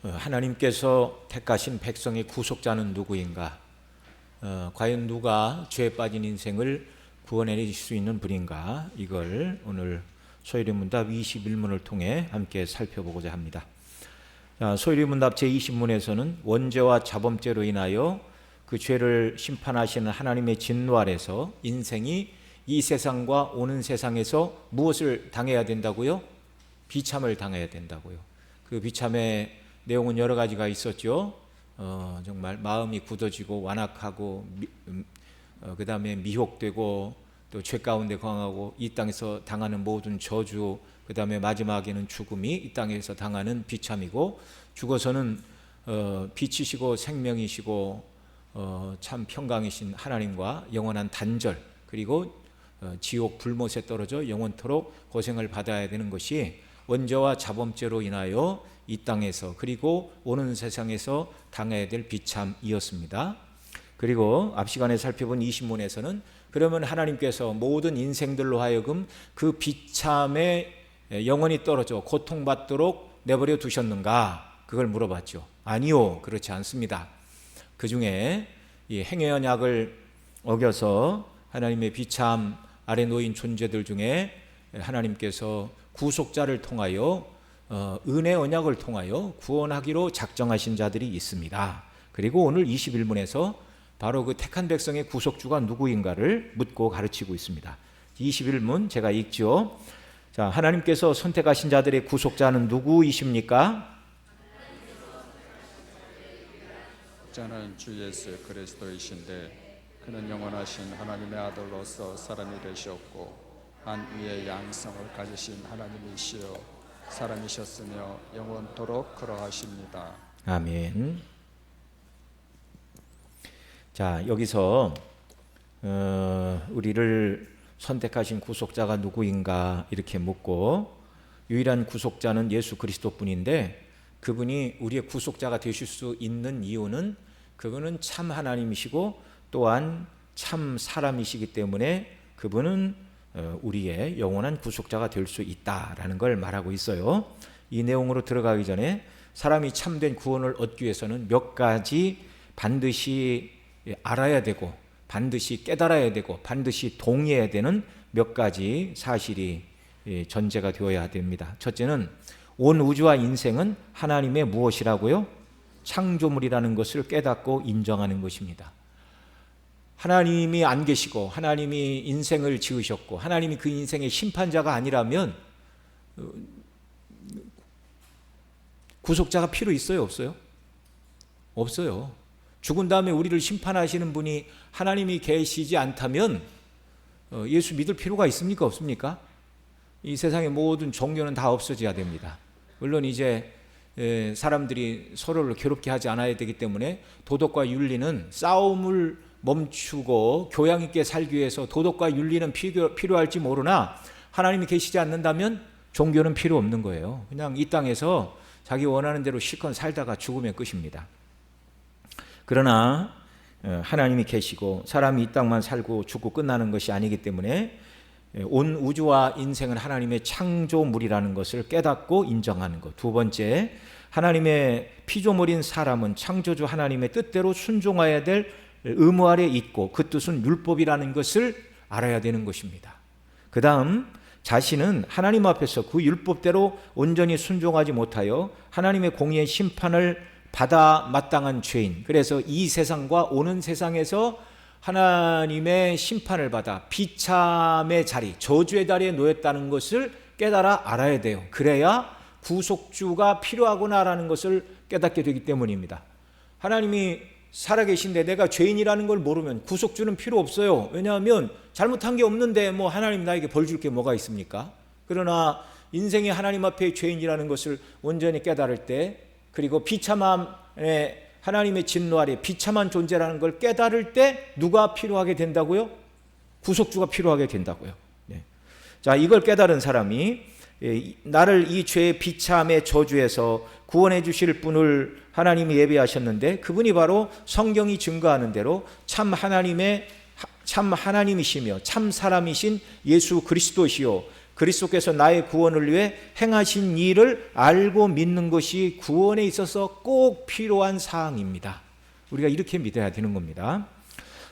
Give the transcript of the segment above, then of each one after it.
하나님께서 택하신 백성의 구속자는 누구인가? 과연 누가 죄에 빠진 인생을 구원해낼 수 있는 분인가? 이걸 오늘 소요리문답 21문을 통해 함께 살펴보고자 합니다. 소요리문답 제20문에서는 원죄와 자범죄로 인하여 그 죄를 심판하시는 하나님의 진노 아래서 인생이 이 세상과 오는 세상에서 무엇을 당해야 된다고요? 비참을 당해야 된다고요. 그 비참의 내용은 여러 가지가 있었죠. 정말 마음이 굳어지고 완악하고 그 다음에 미혹되고 또 죄 가운데 거하고 이 땅에서 당하는 모든 저주, 그 다음에 마지막에는 죽음이 이 땅에서 당하는 비참이고, 죽어서는 빛이시고 생명이시고 참 평강이신 하나님과 영원한 단절, 그리고 지옥 불못에 떨어져 영원토록 고생을 받아야 되는 것이 원죄와 자범죄로 인하여 이 땅에서 그리고 오는 세상에서 당해야 될 비참이었습니다. 그리고 앞 시간에 살펴본 20문에서는 그러면 하나님께서 모든 인생들로 하여금 그 비참에 영원히 떨어져 고통받도록 내버려 두셨는가? 그걸 물어봤죠. 아니요, 그렇지 않습니다. 그 중에 이 행의 언약을 어겨서 하나님의 비참 아래 놓인 존재들 중에 하나님께서 구속자를 통하여 은혜 언약을 통하여 구원하기로 작정하신 자들이 있습니다. 그리고 오늘 21문에서 바로 그 택한 백성의 구속주가 누구인가를 묻고 가르치고 있습니다. 21문 제가 읽죠. 자, 하나님께서 선택하신 자들의 구속자는 누구이십니까? 저는 주 예수 그리스도이신데 그는 영원하신 하나님의 아들로서 사람이 되셨고 한 위의 양성을 가지신 하나님이시여 사람이셨으며 영원토록 그러하십니다. 아멘. 자, 여기서 우리를 선택하신 구속자가 누구인가 이렇게 묻고, 유일한 구속자는 예수 그리스도뿐인데 그분이 우리의 구속자가 되실 수 있는 이유는 그분은 참 하나님이시고 또한 참 사람이시기 때문에 그분은 우리의 영원한 구속자가 될 수 있다라는 걸 말하고 있어요. 이 내용으로 들어가기 전에 사람이 참된 구원을 얻기 위해서는 몇 가지 반드시 알아야 되고 반드시 깨달아야 되고 반드시 동의해야 되는 몇 가지 사실이 전제가 되어야 됩니다. 첫째는 온 우주와 인생은 하나님의 무엇이라고요? 창조물이라는 것을 깨닫고 인정하는 것입니다. 하나님이 안 계시고 하나님이 인생을 지으셨고 하나님이 그 인생의 심판자가 아니라면 구속자가 필요 있어요, 없어요? 없어요. 죽은 다음에 우리를 심판하시는 분이 하나님이 계시지 않다면 예수 믿을 필요가 있습니까, 없습니까? 이 세상의 모든 종교는 다 없어져야 됩니다. 물론 이제 사람들이 서로를 괴롭게 하지 않아야 되기 때문에 도덕과 윤리는 싸움을 멈추고 교양 있게 살기 위해서 도덕과 윤리는 필요할지 모르나 하나님이 계시지 않는다면 종교는 필요 없는 거예요. 그냥 이 땅에서 자기 원하는 대로 실컷 살다가 죽으면 끝입니다. 그러나 하나님이 계시고 사람이 이 땅만 살고 죽고 끝나는 것이 아니기 때문에 온 우주와 인생은 하나님의 창조물이라는 것을 깨닫고 인정하는 것. 두 번째, 하나님의 피조물인 사람은 창조주 하나님의 뜻대로 순종해야 될 의무 아래 있고 그 뜻은 율법이라는 것을 알아야 되는 것입니다. 그 다음, 자신은 하나님 앞에서 그 율법대로 온전히 순종하지 못하여 하나님의 공의의 심판을 받아 마땅한 죄인, 그래서 이 세상과 오는 세상에서 하나님의 심판을 받아 비참의 자리, 저주의 다리에 놓였다는 것을 깨달아 알아야 돼요. 그래야 구속주가 필요하구나라는 것을 깨닫게 되기 때문입니다. 하나님이 살아계신데 내가 죄인이라는 걸 모르면 구속주는 필요 없어요. 왜냐하면 잘못한 게 없는데 뭐 하나님 나에게 벌 줄 게 뭐가 있습니까? 그러나 인생이 하나님 앞에 죄인이라는 것을 온전히 깨달을 때, 그리고 비참함에 하나님의 진노 아래 비참한 존재라는 걸 깨달을 때 누가 필요하게 된다고요? 구속주가 필요하게 된다고요. 네. 자, 이걸 깨달은 사람이 나를 이 죄의 비참의 저주에서 구원해 주실 분을 하나님이 예비하셨는데 그분이 바로 성경이 증거하는 대로 참 하나님이시며 참 사람이신 예수 그리스도시요 그리스도께서 나의 구원을 위해 행하신 일을 알고 믿는 것이 구원에 있어서 꼭 필요한 사항입니다. 우리가 이렇게 믿어야 되는 겁니다.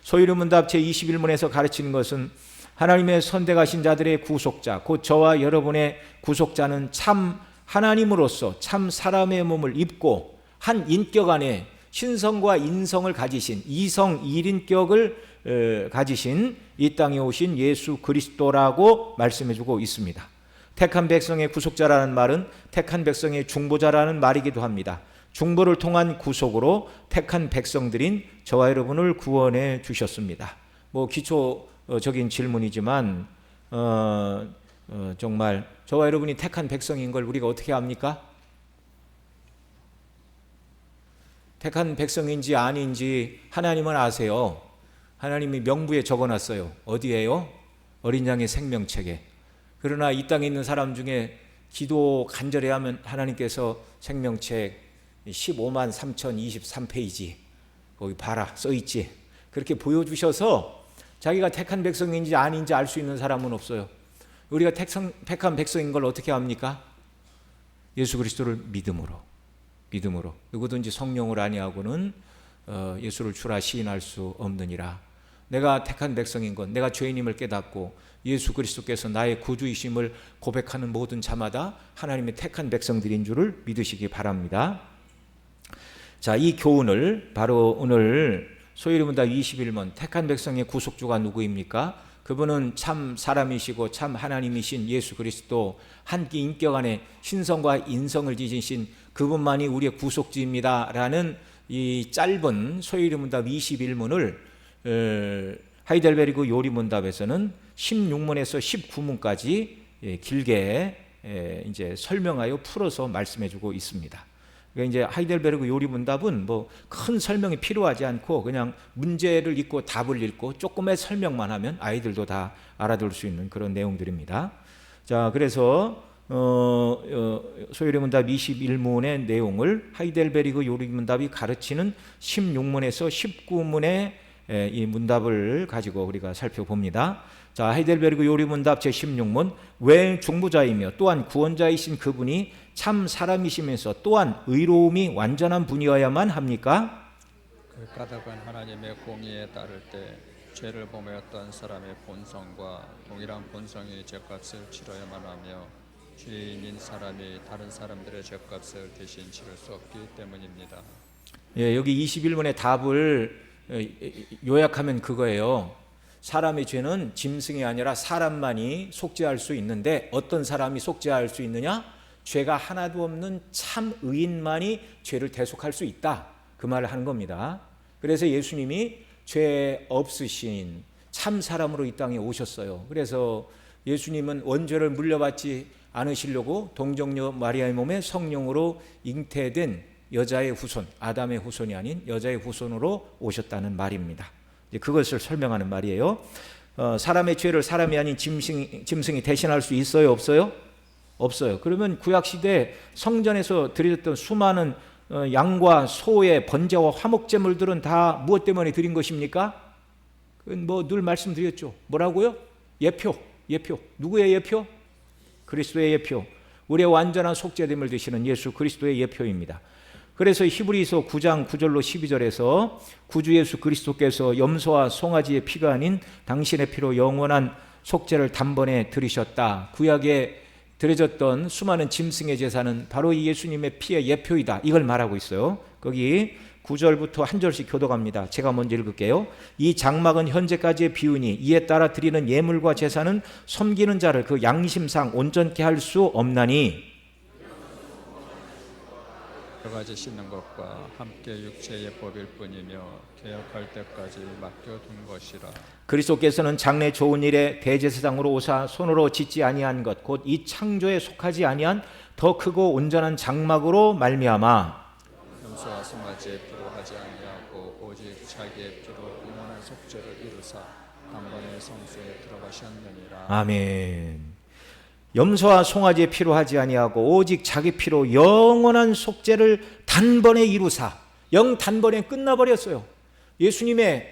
소유문답 제21문에서 가르치는 것은 하나님의 선택하신 자들의 구속자, 곧 저와 여러분의 구속자는 참 하나님으로서 참 사람의 몸을 입고 한 인격 안에 신성과 인성을 가지신 이성 일인격을 가지신 이 땅에 오신 예수 그리스도라고 말씀해주고 있습니다. 택한 백성의 구속자라는 말은 택한 백성의 중보자라는 말이기도 합니다. 중보를 통한 구속으로 택한 백성들인 저와 여러분을 구원해 주셨습니다. 기초적인 질문이지만 정말 저와 여러분이 택한 백성인 걸 우리가 어떻게 압니까? 택한 백성인지 아닌지 하나님은 아세요. 하나님이 명부에 적어놨어요. 어디에요? 어린 양의 생명책에. 그러나 이 땅에 있는 사람 중에 기도 간절히 하면 하나님께서 생명책 15만 3023페이지 거기 봐라 써있지. 그렇게 보여주셔서 자기가 택한 백성인지 아닌지 알 수 있는 사람은 없어요. 우리가 택한 백성인 걸 어떻게 압니까? 예수 그리스도를 믿음으로. 누구든지 성령을 아니하고는 예수를 주라 시인할 수 없느니라. 내가 택한 백성인 건 내가 죄인임을 깨닫고 예수 그리스도께서 나의 구주이심을 고백하는 모든 자마다 하나님의 택한 백성들인 줄을 믿으시기 바랍니다. 자, 이 교훈을 바로 오늘 소위문답 21문 택한 백성의 구속주가 누구입니까? 그분은 참 사람이시고 참 하나님이신 예수 그리스도, 한 인격 안에 신성과 인성을 지니신 그분만이 우리의 구속주입니다 라는 이 짧은 소위문답 21문을 하이델베르그 요리문답에서는 16문에서 19문까지 길게 이제 설명하여 풀어서 말씀해주고 있습니다. 그러니까 이제 하이델베르그 요리문답은 큰 설명이 필요하지 않고 그냥 문제를 읽고 답을 읽고 조금의 설명만 하면 아이들도 다 알아들 수 있는 그런 내용들입니다. 자, 그래서 소요리문답 21문의 내용을 하이델베르그 요리문답이 가르치는 16문에서 19문의 이 문답을 가지고 우리가 살펴봅니다. 자, 하이델베르그 요리문답 제16문 왜 중보자이며 또한 구원자이신 그분이 참 사람이시면서 또한 의로움이 완전한 분이어야만 합니까? 그 까닭은 하나님의 공의에 따를 때 죄를 범하였던 사람의 본성과 동일한 본성이 죄값을 치러야만 하며 죄인인 사람이 다른 사람들의 죄값을 대신 치를 수 없기 때문입니다. 예, 여기 21문의 답을 요약하면 그거예요. 사람의 죄는 짐승이 아니라 사람만이 속죄할 수 있는데 어떤 사람이 속죄할 수 있느냐? 죄가 하나도 없는 참 의인만이 죄를 대속할 수 있다. 그 말을 하는 겁니다. 그래서 예수님이 죄 없으신 참 사람으로 이 땅에 오셨어요. 그래서 예수님은 원죄를 물려받지 않으시려고 동정녀 마리아의 몸에 성령으로 잉태된 여자의 후손, 아담의 후손이 아닌 여자의 후손으로 오셨다는 말입니다. 그것을 설명하는 말이에요. 사람의 죄를 사람이 아닌 짐승이 대신할 수 있어요? 없어요? 없어요. 그러면 구약시대 성전에서 드렸던 수많은 양과 소의 번제와 화목제물들은 다 무엇 때문에 드린 것입니까? 그건 늘 말씀드렸죠. 뭐라고요? 예표. 누구의 예표? 그리스도의 예표. 우리의 완전한 속죄됨을 드시는 예수 그리스도의 예표입니다. 그래서 히브리서 9장 9절로 12절에서 구주 예수 그리스도께서 염소와 송아지의 피가 아닌 당신의 피로 영원한 속죄를 단번에 들이셨다. 구약에 드려졌던 수많은 짐승의 제사는 바로 이 예수님의 피의 예표이다. 이걸 말하고 있어요. 거기 9절부터 한 절씩 교독합니다. 제가 먼저 읽을게요. 이 장막은 현재까지의 비유니 이에 따라 드리는 예물과 제사는 섬기는 자를 그 양심상 온전케 할 수 없나니 여러 가지 씻는 것과 함께 육체의 법일 뿐이며 개혁할 때까지 맡겨둔 것이라. 그리스도께서는 장래 좋은 일에 대제사장으로 오사 손으로 짓지 아니한 것 곧 이 창조에 속하지 아니한 더 크고 온전한 장막으로 말미암아 염소와 송아지의 피로 하지 아니하고 오직 자기의 피로 영원한 속죄를 이루사 단번에 성소에 들어가셨느니라. 아멘. 염소와 송아지의 피로 하지 아니하고 오직 자기 피로 영원한 속죄를 단번에 이루사. 단번에 끝나버렸어요. 예수님이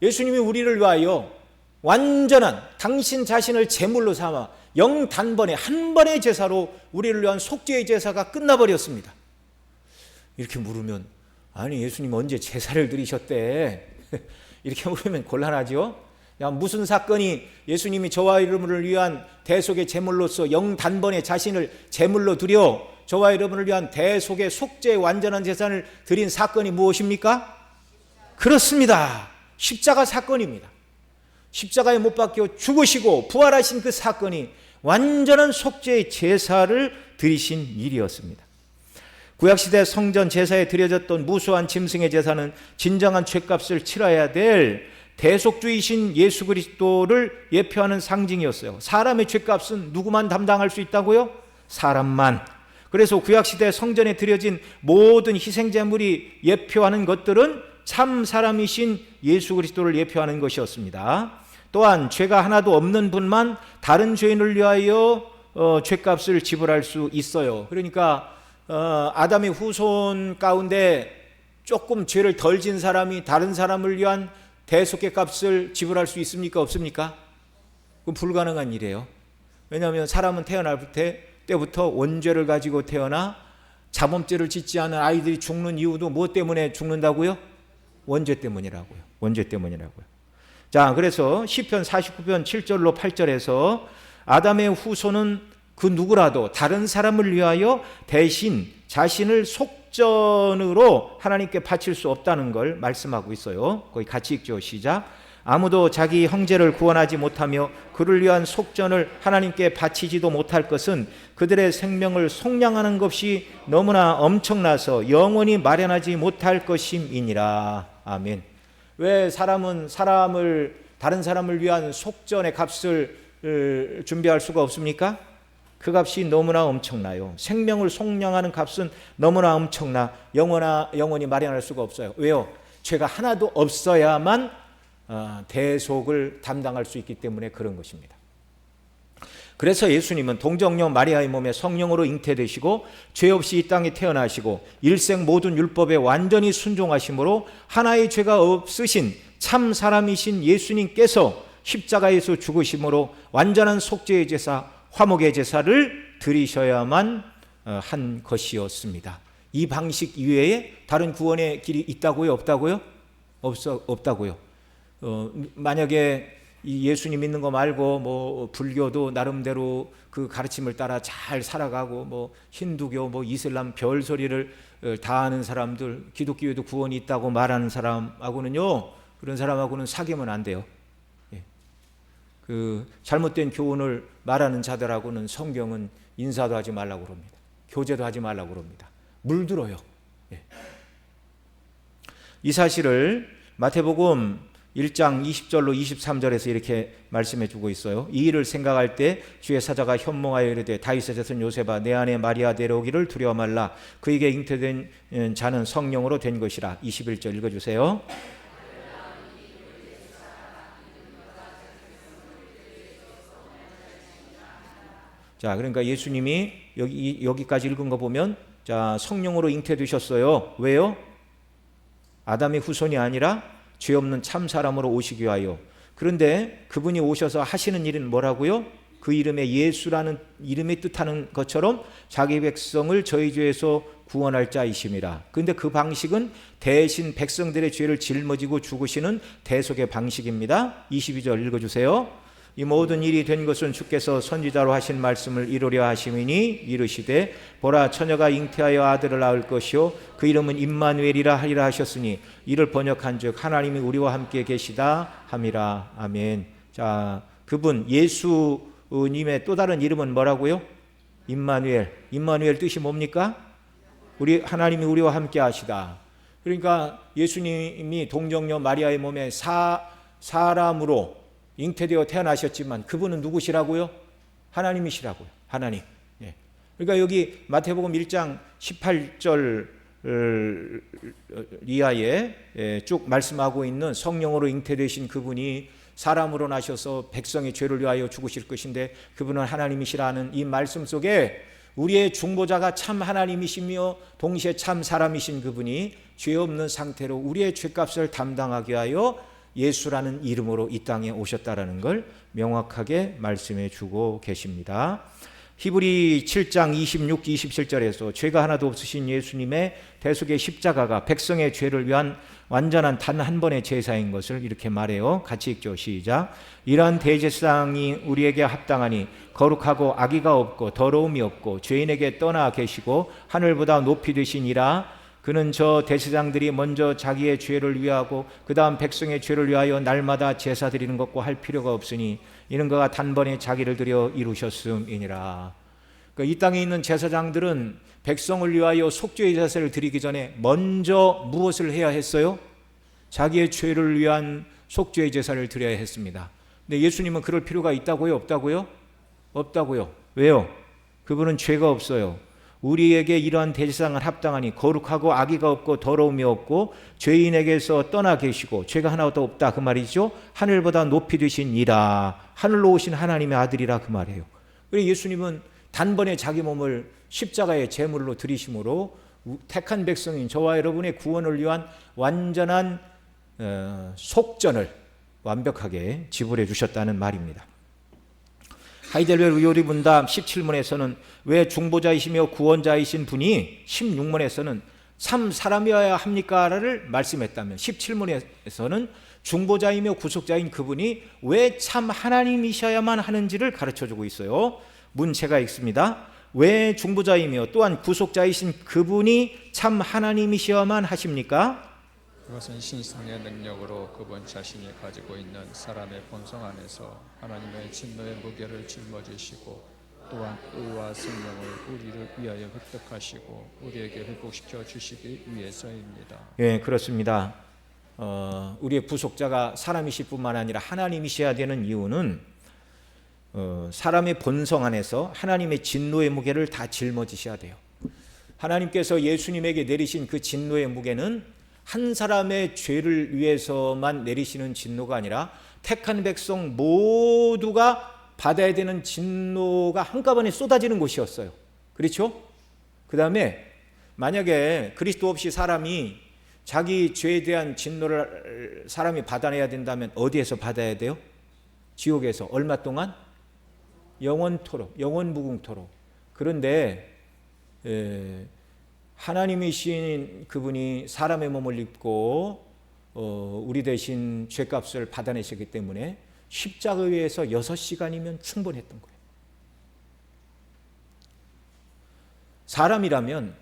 우리를 위하여 완전한 당신 자신을 제물로 삼아 영단번에 한 번의 제사로 우리를 위한 속죄의 제사가 끝나버렸습니다. 이렇게 물으면 아니 예수님 언제 제사를 드리셨대? 이렇게 물으면 곤란하죠. 야, 무슨 사건이 예수님이 저와 여러분을 위한 대속의 제물로서 영단번에 자신을 제물로 드려 저와 여러분을 위한 대속의 속죄의 완전한 제사를 드린 사건이 무엇입니까? 그렇습니다. 십자가 사건입니다. 십자가에 못 박혀 죽으시고 부활하신 그 사건이 완전한 속죄의 제사를 드리신 일이었습니다. 구약시대 성전 제사에 드려졌던 무수한 짐승의 제사는 진정한 죄값을 치러야 될 대속주이신 예수 그리스도를 예표하는 상징이었어요. 사람의 죄값은 누구만 담당할 수 있다고요? 사람만. 그래서 구약시대 성전에 드려진 모든 희생제물이 예표하는 것들은 참 사람이신 예수 그리스도를 예표하는 것이었습니다. 또한 죄가 하나도 없는 분만 다른 죄인을 위하여 죄값을 지불할 수 있어요. 그러니까 아담의 후손 가운데 조금 죄를 덜 진 사람이 다른 사람을 위한 대속의 값을 지불할 수 있습니까? 없습니까? 그건 불가능한 일이에요. 왜냐하면 사람은 태어날 때부터 원죄를 가지고 태어나 자범죄를 짓지 않은 아이들이 죽는 이유도 무엇 때문에 죽는다고요? 원죄 때문이라고요. 원죄 때문이라고요. 자, 그래서 시편 49편 7절로 8절에서 아담의 후손은 그 누구라도 다른 사람을 위하여 대신 자신을 속전으로 하나님께 바칠 수 없다는 걸 말씀하고 있어요. 거기 같이 읽죠. 시작. 아무도 자기 형제를 구원하지 못하며 그를 위한 속전을 하나님께 바치지도 못할 것은 그들의 생명을 속량하는 것이 너무나 엄청나서 영원히 마련하지 못할 것임이니라. 아멘. 왜 사람은 다른 사람을 위한 속전의 값을 준비할 수가 없습니까? 그 값이 너무나 엄청나요. 생명을 속량하는 값은 너무나 엄청나 영원히 마련할 수가 없어요. 왜요? 죄가 하나도 없어야만 대속을 담당할 수 있기 때문에 그런 것입니다. 그래서 예수님은 동정녀 마리아의 몸에 성령으로 잉태되시고 죄 없이 이 땅에 태어나시고 일생 모든 율법에 완전히 순종하심으로 하나의 죄가 없으신 참 사람이신 예수님께서 십자가에서 죽으심으로 완전한 속죄의 제사, 화목의 제사를 드리셔야만 한 것이었습니다. 이 방식 이외에 다른 구원의 길이 있다고요? 없다고요? 없다고요. 만약에 이 예수님 믿는 거 말고 뭐 불교도 나름대로 그 가르침을 따라 잘 살아가고 뭐 힌두교 뭐 이슬람 별소리를 다 하는 사람들, 기독교에도 구원이 있다고 말하는 사람하고는요, 그런 사람하고는 사귀면 안 돼요. 그 잘못된 교훈을 말하는 자들하고는 성경은 인사도 하지 말라고 그럽니다. 교제도 하지 말라고 그럽니다. 물들어요. 이 사실을 마태복음 1장 20절로 23절에서 이렇게 말씀해 주고 있어요. 이 일을 생각할 때 주의 사자가 현몽하여 이르되 다윗의 자손 요셉아 내 아내 마리아 데려오기를 두려워 말라. 그에게 잉태된 자는 성령으로 된 것이라. 21절 읽어주세요. 자, 그러니까 예수님이 여기까지 읽은 거 보면 자, 성령으로 잉태되셨어요. 왜요? 아담의 후손이 아니라 죄 없는 참 사람으로 오시기 위하여. 그런데 그분이 오셔서 하시는 일은 뭐라고요? 그 이름에 예수라는 이름이 뜻하는 것처럼 자기 백성을 저희 죄에서 구원할 자이심이라. 그런데 그 방식은 대신 백성들의 죄를 짊어지고 죽으시는 대속의 방식입니다. 22절 읽어주세요. 이 모든 일이 된 것은 주께서 선지자로 하신 말씀을 이루려 하심이니 이르시되 보라 처녀가 잉태하여 아들을 낳을 것이요 그 이름은 임마누엘이라 하리라 하셨으니 이를 번역한즉 하나님이 우리와 함께 계시다 함이라. 아멘. 자, 그분 예수님의 또 다른 이름은 뭐라고요? 임마누엘. 임마누엘 뜻이 뭡니까? 하나님이 우리와 함께 하시다. 그러니까 예수님이 동정녀 마리아의 몸에 사람으로 잉태되어 태어나셨지만 그분은 누구시라고요? 하나님이시라고요. 하나님. 그러니까 여기 마태복음 1장 18절 이하에 쭉 말씀하고 있는 성령으로 잉태되신 그분이 사람으로 나셔서 백성의 죄를 위하여 죽으실 것인데 그분은 하나님이시라는 이 말씀 속에 우리의 중보자가 참 하나님이시며 동시에 참 사람이신 그분이 죄 없는 상태로 우리의 죄값을 담당하게 하여 예수라는 이름으로 이 땅에 오셨다라는 걸 명확하게 말씀해 주고 계십니다. 히브리 7장 26, 27절에서 죄가 하나도 없으신 예수님의 대속의 십자가가 백성의 죄를 위한 완전한 단 한 번의 제사인 것을 이렇게 말해요. 같이 읽죠. 시작. 이러한 대제사장이 우리에게 합당하니 거룩하고 악의가 없고 더러움이 없고 죄인에게 떠나 계시고 하늘보다 높이 되시니라. 그는 저 대제사장들이 먼저 자기의 죄를 위하고 그 다음 백성의 죄를 위하여 날마다 제사 드리는 것과 할 필요가 없으니 이는 그가 단번에 자기를 들여 이루셨음이니라. 그러니까 이 땅에 있는 제사장들은 백성을 위하여 속죄의 제사를 드리기 전에 먼저 무엇을 해야 했어요? 자기의 죄를 위한 속죄의 제사를 드려야 했습니다. 근데 예수님은 그럴 필요가 있다고요? 없다고요? 없다고요. 왜요? 그분은 죄가 없어요. 우리에게 이러한 대제사장은 합당하니 거룩하고 악의가 없고 더러움이 없고 죄인에게서 떠나 계시고 죄가 하나도 없다 그 말이죠. 하늘보다 높이 되신 이라. 하늘로 오신 하나님의 아들이라 그 말이에요. 그래서 예수님은 단번에 자기 몸을 십자가의 제물로 드리심으로 택한 백성인 저와 여러분의 구원을 위한 완전한 속전을 완벽하게 지불해 주셨다는 말입니다. 하이델베르 의료리문답 17문에서는 왜 중보자이시며 구원자이신 분이 16문에서는 참 사람이어야 합니까를 말씀했다면 17문에서는 중보자이며 구속자인 그분이 왜 참 하나님이셔야만 하는지를 가르쳐주고 있어요. 문체가 있습니다. 왜 중보자이며 또한 구속자이신 그분이 참 하나님이셔야만 하십니까? 그것은 신성의 능력으로 그분 자신이 가지고 있는 사람의 본성 안에서 하나님의 진노의 무게를 짊어지시고 또한 의와 생명을 우리를 위하여 획득하시고 우리에게 회복시켜 주시기 위해서입니다. 예, 그렇습니다. 우리의 구속자가 사람이실 뿐만 아니라 하나님이셔야 되는 이유는 사람의 본성 안에서 하나님의 진노의 무게를 다 짊어지셔야 돼요. 하나님께서 예수님에게 내리신 그 진노의 무게는 한 사람의 죄를 위해서만 내리시는 진노가 아니라 택한 백성 모두가 받아야 되는 진노가 한꺼번에 쏟아지는 것이었어요. 그렇죠? 그 다음에 만약에 그리스도 없이 사람이 자기 죄에 대한 진노를 사람이 받아내야 된다면 어디에서 받아야 돼요? 지옥에서. 얼마 동안? 영원토록, 영원무궁토록. 그런데 하나님이신 그분이 사람의 몸을 입고 우리 대신 죄값을 받아내셨기 때문에 십자가에 의해서 6시간이면 충분했던 거예요. 사람이라면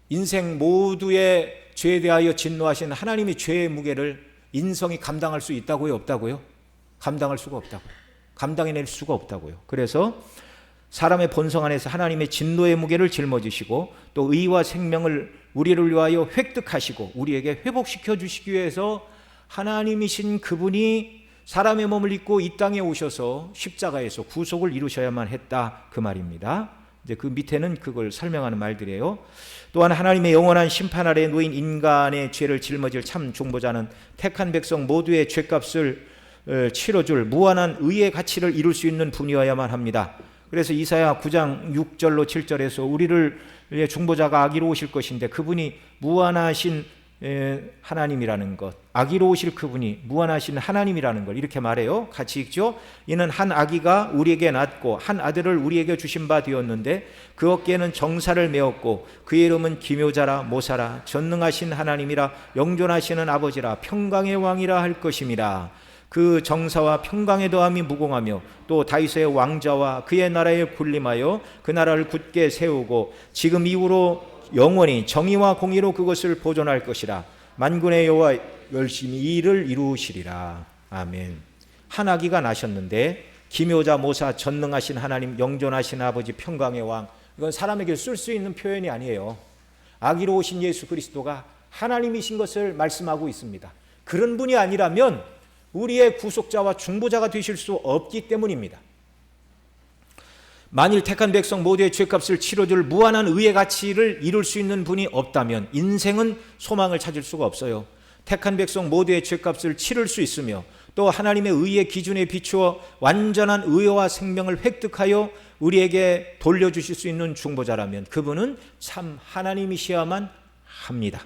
인생 모두의 죄에 대하여 진노하신 하나님의 죄의 무게를 인성이 감당할 수 있다고요? 없다고요? 감당할 수가 없다고요. 감당해낼 수가 없다고요. 그래서 사람의 본성 안에서 하나님의 진노의 무게를 짊어지시고 또 의와 생명을 우리를 위하여 획득하시고 우리에게 회복시켜 주시기 위해서 하나님이신 그분이 사람의 몸을 입고 이 땅에 오셔서 십자가에서 구속을 이루셔야만 했다 그 말입니다. 이제 그 밑에는 그걸 설명하는 말들이에요. 또한 하나님의 영원한 심판 아래 놓인 인간의 죄를 짊어질 참 중보자는 택한 백성 모두의 죄값을 치러줄 무한한 의의 가치를 이룰 수 있는 분이어야만 합니다. 그래서 이사야 9장 6절로 7절에서 우리를 중보자가 악의로 오실 것인데 그분이 무한하신 하나님이라는 것, 악의로 오실 그분이 무한하신 하나님이라는 걸 이렇게 말해요. 같이 읽죠. 이는 한 아기가 우리에게 낳고 한 아들을 우리에게 주신 바 되었는데 그 어깨에는 정사를 메었고 그의 이름은 기묘자라 모사라 전능하신 하나님이라 영존하시는 아버지라 평강의 왕이라 할 것임이라. 그 정사와 평강의 더함이 무궁하며 또 다윗의 왕자와 그의 나라에 군림하여 그 나라를 굳게 세우고 지금 이후로 영원히 정의와 공의로 그것을 보존할 것이라. 만군의 여호와 열심히 이 일을 이루시리라. 아멘. 한 아기가 나셨는데 기묘자 모사 전능하신 하나님 영존하신 아버지 평강의 왕, 이건 사람에게 쓸 수 있는 표현이 아니에요. 아기로 오신 예수 그리스도가 하나님이신 것을 말씀하고 있습니다. 그런 분이 아니라면 우리의 구속자와 중보자가 되실 수 없기 때문입니다. 만일 택한 백성 모두의 죄값을 치러줄 무한한 의의 가치를 이룰 수 있는 분이 없다면 인생은 소망을 찾을 수가 없어요. 택한 백성 모두의 죄값을 치를 수 있으며 또 하나님의 의의 기준에 비추어 완전한 의와 생명을 획득하여 우리에게 돌려주실 수 있는 중보자라면 그분은 참 하나님이셔야만 합니다.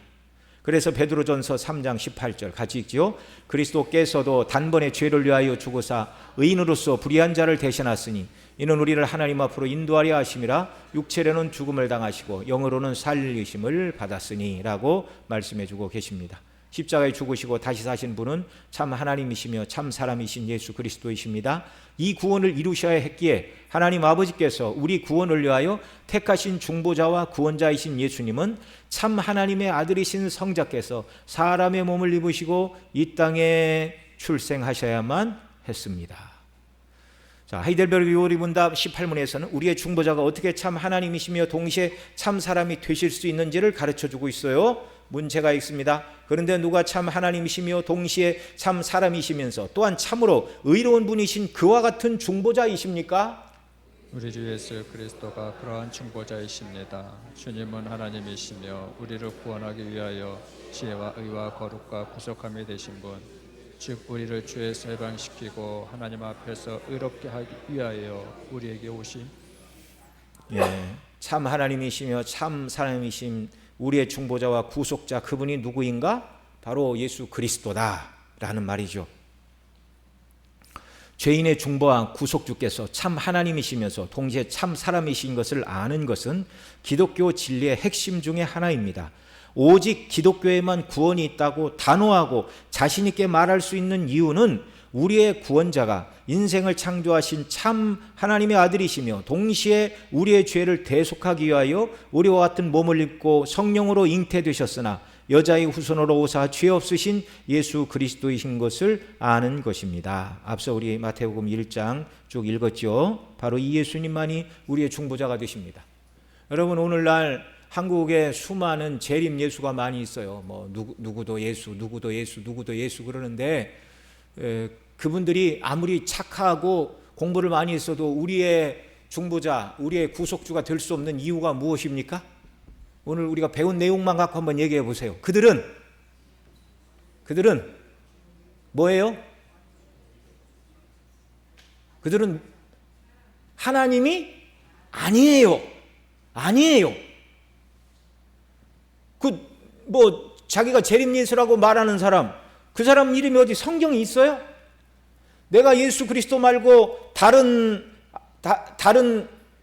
그래서 베드로전서 3장 18절 같이 읽지요. 그리스도께서도 단번에 죄를 위하여 죽으사 의인으로서 불의한 자를 대신하시니 이는 우리를 하나님 앞으로 인도하려 하심이라. 육체로는 죽음을 당하시고 영으로는 살리심을 받았으니 라고 말씀해 주고 계십니다. 십자가에 죽으시고 다시 사신 분은 참 하나님이시며 참 사람이신 예수 그리스도이십니다. 이 구원을 이루셔야 했기에 하나님 아버지께서 우리 구원을 위하여 택하신 중보자와 구원자이신 예수님은 참 하나님의 아들이신 성자께서 사람의 몸을 입으시고 이 땅에 출생하셔야만 했습니다. 자, 하이델베르그 요리문답 18문에서는 우리의 중보자가 어떻게 참 하나님이시며 동시에 참 사람이 되실 수 있는지를 가르쳐주고 있어요. 문제가 있습니다. 그런데 누가 참 하나님이시며 동시에 참 사람이시면서 또한 참으로 의로운 분이신 그와 같은 중보자이십니까? 우리 주 예수 그리스도가 그러한 중보자이십니다. 주님은 하나님이시며 우리를 구원하기 위하여 지혜와 의와 거룩과 구속함이 되신 분, 즉 우리를 죄에서 해방시키고 하나님 앞에서 의롭게 하기 위하여 우리에게 오신 참 하나님이시며 참 사람이신 우리의 중보자와 구속자, 그분이 누구인가? 바로 예수 그리스도다라는 말이죠. 죄인의 중보와 구속주께서 참 하나님이시면서 동시에 참 사람이신 것을 아는 것은 기독교 진리의 핵심 중에 하나입니다. 오직 기독교에만 구원이 있다고 단호하고 자신 있게 말할 수 있는 이유는 우리의 구원자가 인생을 창조하신 참 하나님의 아들이시며 동시에 우리의 죄를 대속하기 위하여 우리와 같은 몸을 입고 성령으로 잉태되셨으나 여자의 후손으로 오사 죄 없으신 예수 그리스도이신 것을 아는 것입니다. 앞서 우리 마태복음 1장 쭉 읽었죠. 바로 이 예수님만이 우리의 중보자가 되십니다. 여러분, 오늘날 한국에 수많은 재림 예수가 많이 있어요. 뭐 누구도 예수, 누구도 예수, 누구도 예수 그러는데 그분들이 아무리 착하고 공부를 많이 했어도 우리의 중보자, 우리의 구속주가 될 수 없는 이유가 무엇입니까? 오늘 우리가 배운 내용만 갖고 한번 얘기해 보세요. 그들은 뭐예요? 그들은 하나님이 아니에요. 자기가 재림예수라고 말하는 사람, 그 사람 이름이 어디 성경에 있어요? 내가 예수 그리스도 말고 다른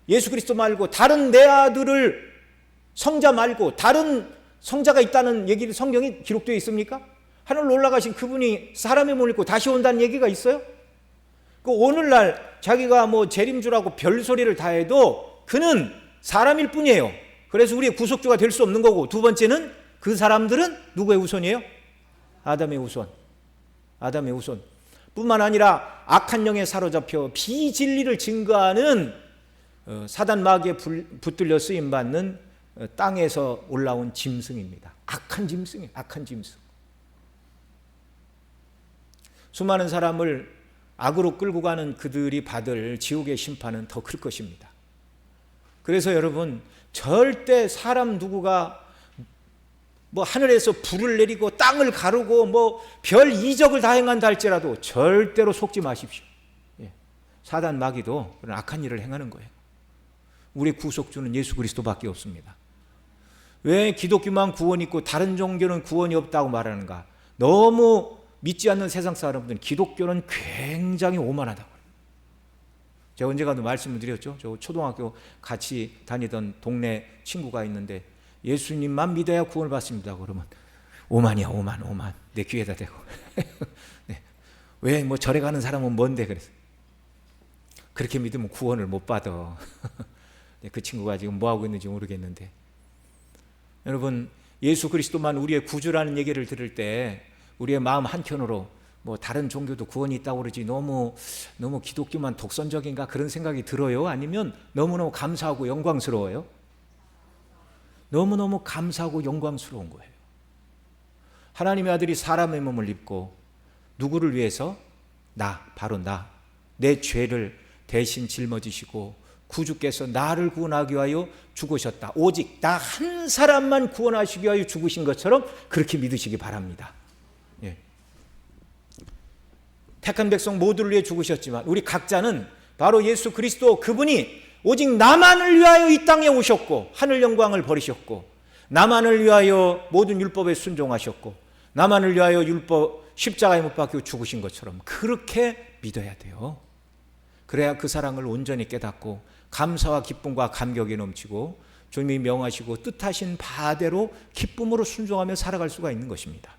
예수 그리스도 말고 다른 내 아들을 성자 말고 다른 성자가 있다는 얘기를 성경에 기록되어 있습니까? 하늘로 올라가신 그분이 사람의 몸을 입고 다시 온다는 얘기가 있어요? 그 오늘날 자기가 뭐 재림주라고 별소리를 다 해도 그는 사람일 뿐이에요. 그래서 우리의 구속주가 될 수 없는 거고, 두 번째는 그 사람들은 누구의 후손이에요? 아담의 후손. 뿐만 아니라 악한 영에 사로잡혀 비진리를 증거하는 사단 마귀에 붙들려 쓰임받는 땅에서 올라온 짐승입니다. 악한 짐승. 수많은 사람을 악으로 끌고 가는 그들이 받을 지옥의 심판은 더 클 것입니다. 그래서 여러분, 절대 사람 누구가 하늘에서 불을 내리고 땅을 가르고 별 이적을 다 행한다 할지라도 절대로 속지 마십시오. 사단 마귀도 그런 악한 일을 행하는 거예요. 우리 구속주는 예수 그리스도밖에 없습니다. 왜 기독교만 구원이 있고 다른 종교는 구원이 없다고 말하는가? 너무 믿지 않는 세상 사람들은 기독교는 굉장히 오만하다고. 제가 언젠가도 말씀을 드렸죠. 저 초등학교 같이 다니던 동네 친구가 있는데 예수님만 믿어야 구원을 받습니다. 그러면 오만이야, 오만. 내 귀에다 대고. 네. 왜 절에 가는 사람은 뭔데 그래서 그렇게 믿으면 구원을 못 받아. 네, 그 친구가 지금 뭐 하고 있는지 모르겠는데, 여러분, 예수 그리스도만 우리의 구주라는 얘기를 들을 때 우리의 마음 한켠으로 다른 종교도 구원이 있다고 그러지 너무 기독교만 독선적인가 그런 생각이 들어요? 아니면 너무너무 감사하고 영광스러워요? 너무너무 감사하고 영광스러운 거예요. 하나님의 아들이 사람의 몸을 입고 누구를 위해서? 바로 내 죄를 대신 짊어지시고 구주께서 나를 구원하기 위하여 죽으셨다. 오직 나 한 사람만 구원하시기 위하여 죽으신 것처럼 그렇게 믿으시기 바랍니다. 택한 백성 모두를 위해 죽으셨지만 우리 각자는 바로 예수 그리스도, 그분이 오직 나만을 위하여 이 땅에 오셨고 하늘 영광을 버리셨고 나만을 위하여 모든 율법에 순종하셨고 나만을 위하여 율법 십자가에 못 박혀 죽으신 것처럼 그렇게 믿어야 돼요. 그래야 그 사랑을 온전히 깨닫고 감사와 기쁨과 감격에 넘치고 주님이 명하시고 뜻하신 바대로 기쁨으로 순종하며 살아갈 수가 있는 것입니다.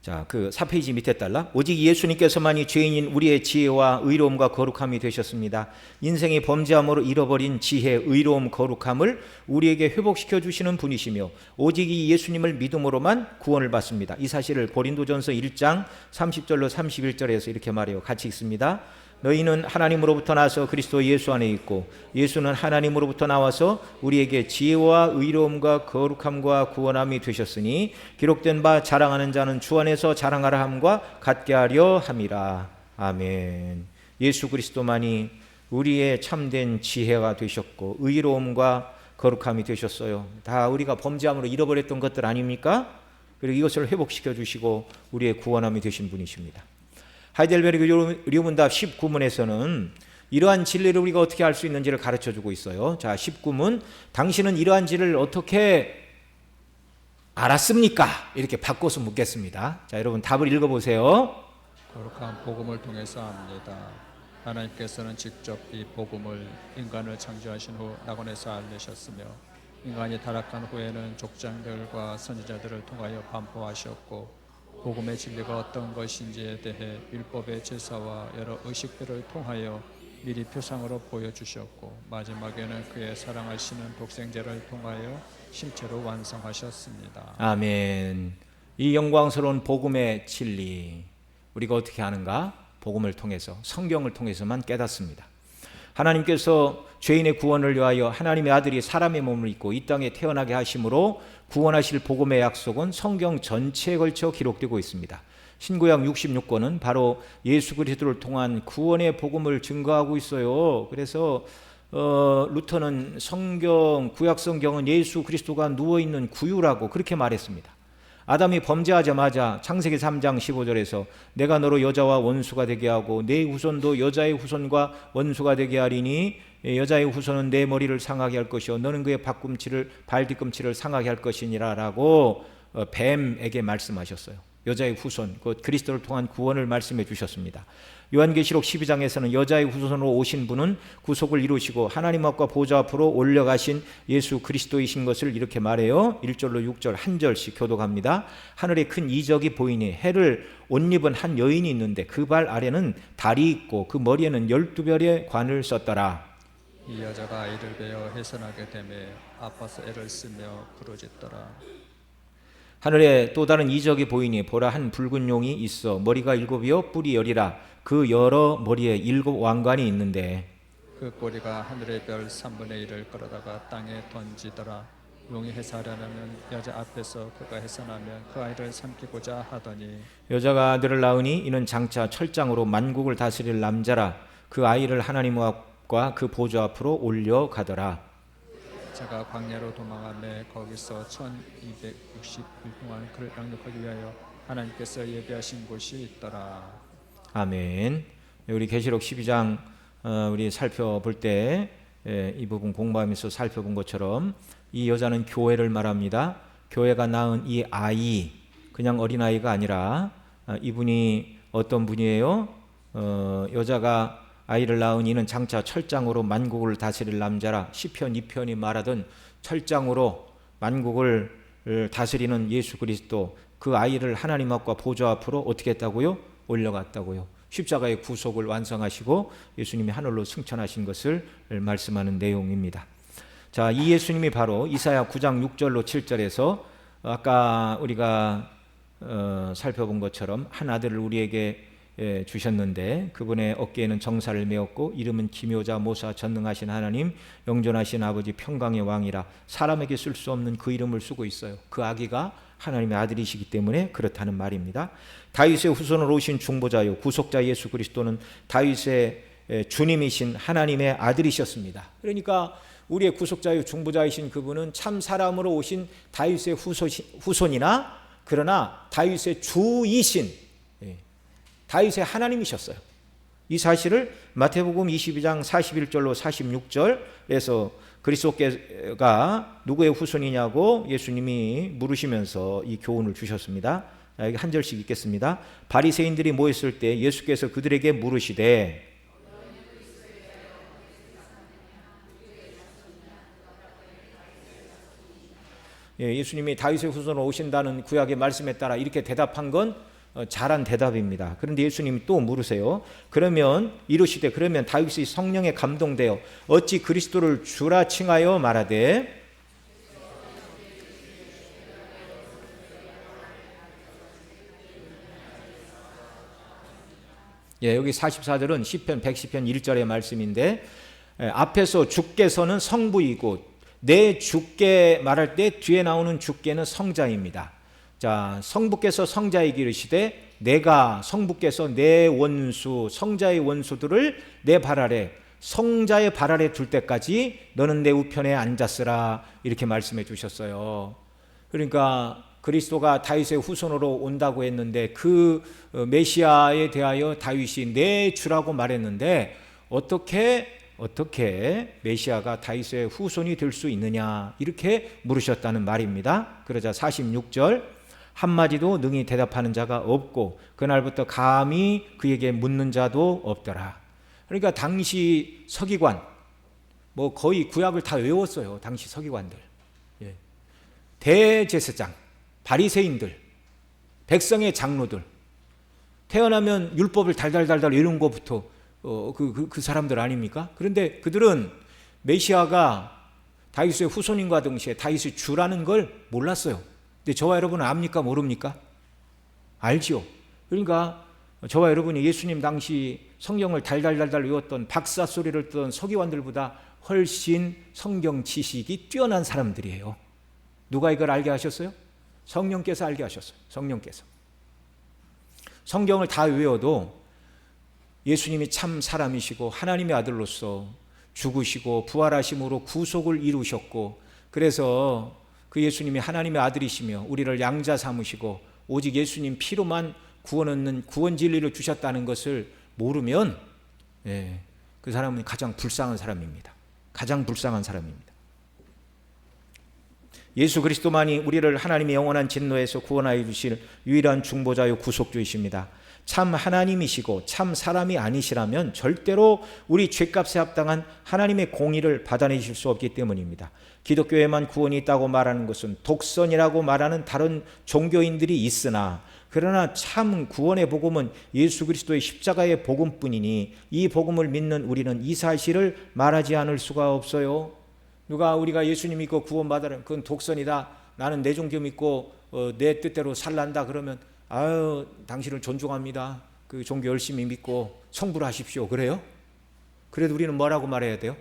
자, 그 4페이지 밑에 달라. 오직 예수님께서만이 죄인인 우리의 지혜와 의로움과 거룩함이 되셨습니다. 인생의 범죄함으로 잃어버린 지혜, 의로움, 거룩함을 우리에게 회복시켜 주시는 분이시며 오직 이 예수님을 믿음으로만 구원을 받습니다. 이 사실을 고린도전서 1장 30절로 31절에서 이렇게 말해요. 같이 읽습니다. 너희는 하나님으로부터 나서 그리스도 예수 안에 있고 예수는 하나님으로부터 나와서 우리에게 지혜와 의로움과 거룩함과 구원함이 되셨으니 기록된 바 자랑하는 자는 주 안에서 자랑하라 함과 같게 하려 함이라. 아멘. 예수 그리스도만이 우리의 참된 지혜가 되셨고 의로움과 거룩함이 되셨어요. 다 우리가 범죄함으로 잃어버렸던 것들 아닙니까? 그리고 이것을 회복시켜 주시고 우리의 구원함이 되신 분이십니다. 하이델베르그 류문답 19문에서는 이러한 진리를 우리가 어떻게 알 수 있는지를 가르쳐주고 있어요. 자, 19문. 당신은 이러한 진리를 어떻게 알았습니까? 이렇게 바꿔서 묻겠습니다. 자, 여러분 답을 읽어보세요. 거룩한 복음을 통해서 압니다. 하나님께서는 직접 이 복음을 인간을 창조하신 후 낙원에서 알리셨으며 인간이 타락한 후에는 족장들과 선지자들을 통하여 반포하셨고 복음의 진리가 어떤 것인지에 대해 율법의 제사와 여러 의식들을 통하여 미리 표상으로 보여주셨고 마지막에는 그의 사랑하시는 독생자를 통하여 실제로 완성하셨습니다. 아멘. 이 영광스러운 복음의 진리 우리가 어떻게 아는가? 복음을 통해서 성경을 통해서만 깨닫습니다. 하나님께서 죄인의 구원을 위하여 하나님의 아들이 사람의 몸을 입고 이 땅에 태어나게 하심으로 구원하실 복음의 약속은 성경 전체에 걸쳐 기록되고 있습니다. 신구약 66권은 바로 예수 그리스도를 통한 구원의 복음을 증거하고 있어요. 그래서 루터는 구약 성경은 예수 그리스도가 누워있는 구유라고 그렇게 말했습니다. 아담이 범죄하자마자 창세기 3장 15절에서 내가 너로 여자와 원수가 되게 하고 내 후손도 여자의 후손과 원수가 되게 하리니 여자의 후손은 내 머리를 상하게 할 것이요 너는 그의 발 뒤꿈치를 상하게 할 것이니라 라고 뱀에게 말씀하셨어요. 여자의 후손, 곧 그리스도를 통한 구원을 말씀해 주셨습니다. 요한계시록 12장에서는 여자의 후손으로 오신 분은 구속을 이루시고 하나님 앞과 보좌 앞으로 올려가신 예수 그리스도이신 것을 이렇게 말해요. 1절로 6절 한 절씩 교독합니다. 하늘에 큰 이적이 보이니 해를 옷 입은 한 여인이 있는데 그 발 아래는 달이 있고 그 머리에는 12별의 관을 썼더라. 이 여자가 아이를 베어 해산하게 되매 아파서 애를 쓰며 부르짖더라. 하늘에 또 다른 이적이 보이니 보라 한 붉은 용이 있어 머리가 7이요 뿔이 10이라 그 여러 머리에 7 왕관이 있는데 그 꼬리가 하늘의 별 3분의 1을 끌어다가 땅에 던지더라. 용이 해산하려면 여자 앞에서 그가 해산하면 그 아이를 삼키고자 하더니 여자가 아들을 낳으니 이는 장차 철장으로 만국을 다스릴 남자라 그 아이를 하나님 앞과 그 보좌 앞으로 올려가더라. 제가 광야로 도망하며 거기서 1260일 동안 그를 양육하기 위하여 하나님께서 예비하신 곳이 있더라. 아멘. 우리 계시록 12장 우리 살펴볼 때 이 부분 공부하면서 살펴본 것처럼 이 여자는 교회를 말합니다. 교회가 낳은 이 아이 그냥 어린아이가 아니라 이분이 어떤 분이에요? 여자가 아이를 낳은 이는 장차 철장으로 만국을 다스릴 남자라. 시편 2편이 말하던 철장으로 만국을 다스리는 예수 그리스도 그 아이를 하나님 앞과 보좌 앞으로 어떻게 했다고요? 올려갔다고요. 십자가의 구속을 완성하시고 예수님이 하늘로 승천하신 것을 말씀하는 내용입니다. 자, 이 예수님이 바로 이사야 9장 6절로 7절에서 아까 우리가 살펴본 것처럼 한 아들을 우리에게 주셨는데 그분의 어깨에는 정사를 메었고 이름은 기묘자 모사 전능하신 하나님 영존하신 아버지 평강의 왕이라. 사람에게 쓸 수 없는 그 이름을 쓰고 있어요. 그 아기가 하나님의 아들이시기 때문에 그렇다는 말입니다. 다윗의 후손으로 오신 중보자요 구속자 예수 그리스도는 다윗의 주님이신 하나님의 아들이셨습니다. 그러니까 우리의 구속자요 중보자이신 그분은 참 사람으로 오신 다윗의 후손이나 그러나 다윗의 주이신 다윗의 하나님이셨어요. 이 사실을 마태복음 22장 41절로 46절에서 그리스도가 누구의 후손이냐고 예수님이 물으시면서 이 교훈을 주셨습니다. 여기 한 절씩 읽겠습니다. 바리새인들이 모였을 때 예수께서 그들에게 물으시되 예수님이 다윗의 후손으로 오신다는 구약의 말씀에 따라 이렇게 대답한 건 잘한 대답입니다. 그런데 예수님이 또 물으세요. 그러면 이르시되 그러면 다윗이 성령에 감동되어 어찌 그리스도를 주라 칭하여 말하되 여기 44절은 시편 110편 1절의 말씀인데 앞에서 주께서는 성부이고 내 주께 말할 때 뒤에 나오는 주께는 성자입니다. 자, 성부께서 성자에게 이르시되 내가 성부께서 내 원수 성자의 원수들을 내 발 아래 성자의 발 아래 둘 때까지 너는 내 우편에 앉았으라 이렇게 말씀해 주셨어요. 그러니까 그리스도가 다윗의 후손으로 온다고 했는데 그 메시아에 대하여 다윗이 내 주라고 말했는데 어떻게 메시아가 다윗의 후손이 될 수 있느냐 이렇게 물으셨다는 말입니다. 그러자 46절 한마디도 능히 대답하는 자가 없고 그날부터 감히 그에게 묻는 자도 없더라. 그러니까 당시 서기관 거의 구약을 다 외웠어요. 당시 서기관들, 대제사장, 바리새인들, 백성의 장로들, 태어나면 율법을 달달달달 외우는 것부터 그 사람들 아닙니까? 그런데 그들은 메시아가 다윗의 후손인과 동시에 다윗의 주라는 걸 몰랐어요. 근데 저와 여러분은 압니까? 모릅니까? 알지요. 그러니까 저와 여러분이 예수님 당시 성경을 달달달달 외웠던 박사 소리를 듣던 서기관들보다 훨씬 성경 지식이 뛰어난 사람들이에요. 누가 이걸 알게 하셨어요? 성령께서 알게 하셨어요. 성령께서. 성경을 다 외워도 예수님이 참 사람이시고 하나님의 아들로서 죽으시고 부활하심으로 구속을 이루셨고 그래서 그 예수님이 하나님의 아들이시며 우리를 양자 삼으시고 오직 예수님 피로만 구원 얻는 구원 진리를 주셨다는 것을 모르면 그 사람은 가장 불쌍한 사람입니다. 가장 불쌍한 사람입니다. 예수 그리스도만이 우리를 하나님의 영원한 진노에서 구원하여 주실 유일한 중보자요 구속주이십니다. 참 하나님이시고 참 사람이 아니시라면 절대로 우리 죄값에 합당한 하나님의 공의를 받아내실 수 없기 때문입니다. 기독교에만 구원이 있다고 말하는 것은 독선이라고 말하는 다른 종교인들이 있으나 그러나 참 구원의 복음은 예수 그리스도의 십자가의 복음뿐이니 이 복음을 믿는 우리는 이 사실을 말하지 않을 수가 없어요. 누가 우리가 예수님 믿고 구원받으면 그건 독선이다. 나는 내 종교 믿고 내 뜻대로 살란다 그러면 아유 당신을 존중합니다. 그 종교 열심히 믿고 성불 하십시오. 그래요? 그래도 우리는 뭐라고 말해야 돼요?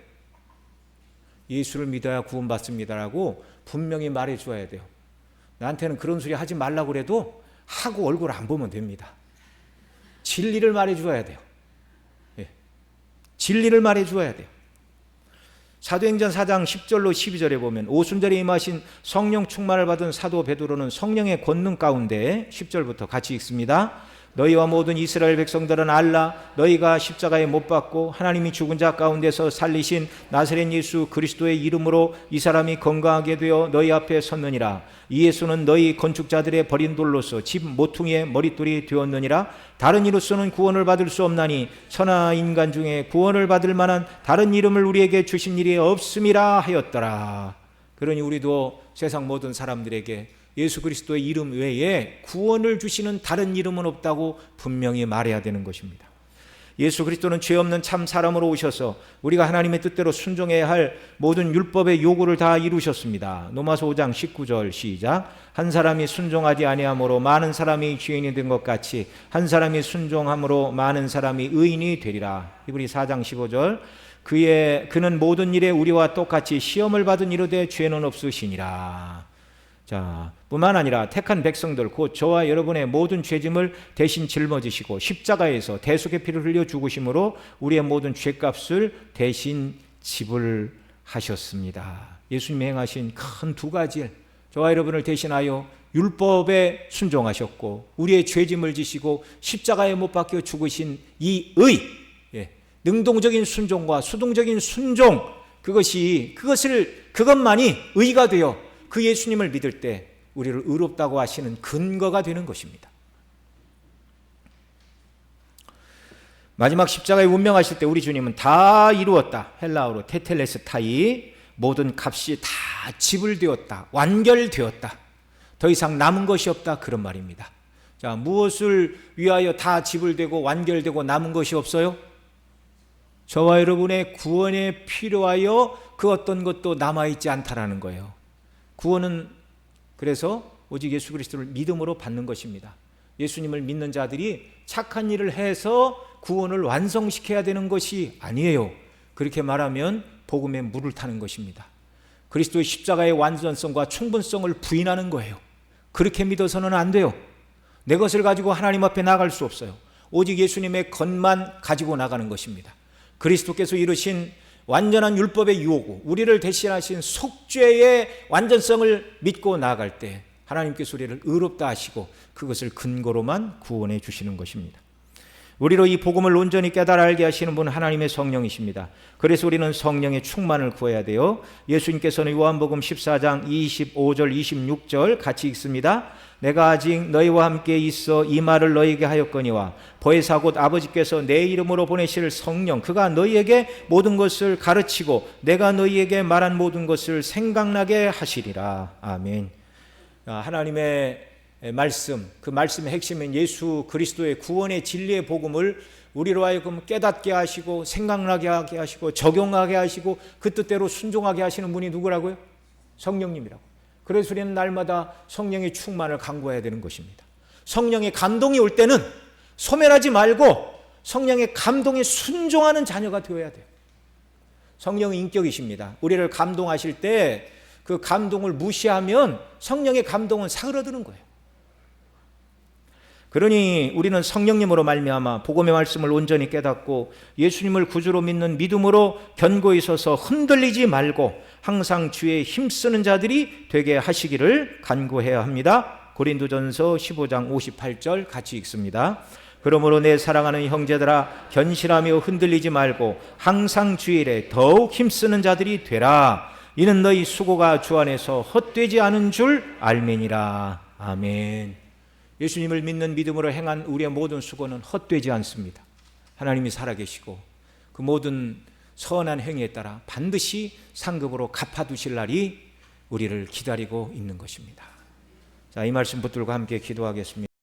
예수를 믿어야 구원받습니다라고 분명히 말해 줘야 돼요. 나한테는 그런 소리 하지 말라고 그래도 하고 얼굴 안 보면 됩니다. 진리를 말해 줘야 돼요. 진리를 말해 줘야 돼요. 사도행전 4장 10절로 12절에 보면 오순절에 임하신 성령 충만을 받은 사도 베드로는 성령의 권능 가운데 10절부터 같이 읽습니다. 너희와 모든 이스라엘 백성들은 알라 너희가 십자가에 못 박고 하나님이 죽은 자 가운데서 살리신 나사렛 예수 그리스도의 이름으로 이 사람이 건강하게 되어 너희 앞에 섰느니라. 이 예수는 너희 건축자들의 버린 돌로서 집 모퉁이의 머릿돌이 되었느니라. 다른 이로서는 구원을 받을 수 없나니 천하 인간 중에 구원을 받을 만한 다른 이름을 우리에게 주신 일이 없음이라 하였더라. 그러니 우리도 세상 모든 사람들에게 예수 그리스도의 이름 외에 구원을 주시는 다른 이름은 없다고 분명히 말해야 되는 것입니다. 예수 그리스도는 죄 없는 참 사람으로 오셔서 우리가 하나님의 뜻대로 순종해야 할 모든 율법의 요구를 다 이루셨습니다. 로마서 5장 19절 시작. 한 사람이 순종하지 아니함으로 많은 사람이 죄인이 된 것 같이 한 사람이 순종함으로 많은 사람이 의인이 되리라. 히브리 4장 15절. 그는 모든 일에 우리와 똑같이 시험을 받은 이르되 죄는 없으시니라. 자, 뿐만 아니라 택한 백성들 곧 저와 여러분의 모든 죄짐을 대신 짊어지시고 십자가에서 대속의 피를 흘려 죽으심으로 우리의 모든 죄값을 대신 지불하셨습니다. 예수님이 행하신 큰 두 가지 일, 저와 여러분을 대신하여 율법에 순종하셨고 우리의 죄짐을 지시고 십자가에 못 박혀 죽으신 이 의, 능동적인 순종과 수동적인 순종, 그것만이 의가 되어 그 예수님을 믿을 때 우리를 의롭다고 하시는 근거가 되는 것입니다. 마지막 십자가에 운명하실 때 우리 주님은 다 이루었다, 헬라어로 테텔레스타이, 모든 값이 다 지불되었다, 완결되었다, 더 이상 남은 것이 없다, 그런 말입니다. 자, 무엇을 위하여 다 지불되고 완결되고 남은 것이 없어요? 저와 여러분의 구원에 필요하여 그 어떤 것도 남아있지 않다라는 거예요. 구원은 그래서 오직 예수 그리스도를 믿음으로 받는 것입니다. 예수님을 믿는 자들이 착한 일을 해서 구원을 완성시켜야 되는 것이 아니에요. 그렇게 말하면 복음에 물을 타는 것입니다. 그리스도의 십자가의 완전성과 충분성을 부인하는 거예요. 그렇게 믿어서는 안 돼요. 내 것을 가지고 하나님 앞에 나갈 수 없어요. 오직 예수님의 것만 가지고 나가는 것입니다. 그리스도께서 이루신 완전한 율법의 유오고 우리를 대신하신 속죄의 완전성을 믿고 나아갈 때 하나님께서 우리를 의롭다 하시고 그것을 근거로만 구원해 주시는 것입니다. 우리로 이 복음을 온전히 깨달아 알게 하시는 분은 하나님의 성령이십니다. 그래서 우리는 성령의 충만을 구해야 돼요. 예수님께서는 요한복음 14장 25절 26절 같이 읽습니다. 내가 아직 너희와 함께 있어 이 말을 너희에게 하였거니와 보혜사 곧 아버지께서 내 이름으로 보내실 성령 그가 너희에게 모든 것을 가르치고 내가 너희에게 말한 모든 것을 생각나게 하시리라. 아멘. 하나님의 말씀, 그 말씀의 핵심은 예수 그리스도의 구원의 진리의 복음을 우리로 하여금 깨닫게 하시고 생각나게 하게 하시고 적용하게 하시고 그 뜻대로 순종하게 하시는 분이 누구라고요? 성령님이라고. 그래서 우리는 날마다 성령의 충만을 간구해야 되는 것입니다. 성령의 감동이 올 때는 소멸하지 말고 성령의 감동에 순종하는 자녀가 되어야 돼요. 성령은 인격이십니다. 우리를 감동하실 때 그 감동을 무시하면 성령의 감동은 사그러드는 거예요. 그러니 우리는 성령님으로 말미암아 복음의 말씀을 온전히 깨닫고 예수님을 구주로 믿는 믿음으로 견고히 서서 흔들리지 말고 항상 주에 힘쓰는 자들이 되게 하시기를 간구해야 합니다. 고린도전서 15장 58절 같이 읽습니다. 그러므로 내 사랑하는 형제들아 견실하며 흔들리지 말고 항상 주 일에 더욱 힘쓰는 자들이 되라. 이는 너희 수고가 주 안에서 헛되지 않은 줄 알매니라. 아멘. 예수님을 믿는 믿음으로 행한 우리의 모든 수고는 헛되지 않습니다. 하나님이 살아계시고 그 모든 선한 행위에 따라 반드시 상급으로 갚아두실 날이 우리를 기다리고 있는 것입니다. 자, 이 말씀 붙들고 함께 기도하겠습니다.